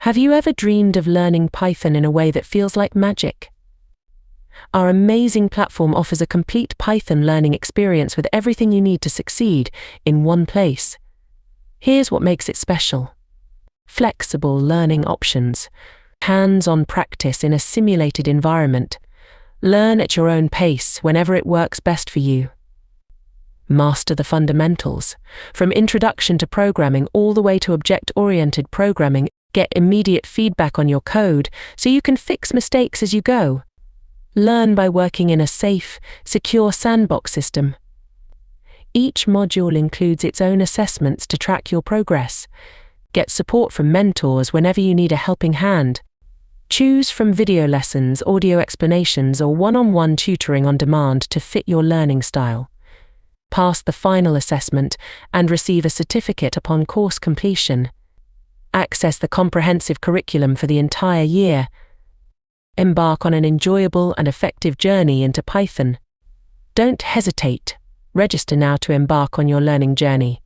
Have you ever dreamed of learning Python in a way that feels like magic? Our amazing platform offers a complete Python learning experience with everything you need to succeed in one place. Here's what makes it special. Flexible learning options. Hands-on practice in a simulated environment. Learn at your own pace whenever it works best for you. Master the fundamentals. From introduction to programming all the way to object-oriented programming, get immediate feedback on your code so you can fix mistakes as you go. Learn by working in a safe, secure sandbox system. Each module includes its own assessments to track your progress. Get support from mentors whenever you need a helping hand. Choose from video lessons, audio explanations, or one-on-one tutoring on demand to fit your learning style. Pass the final assessment and receive a certificate upon course completion. Access the comprehensive curriculum for the entire year. Embark on an enjoyable and effective journey into Python. Don't hesitate. Register now to embark on your learning journey.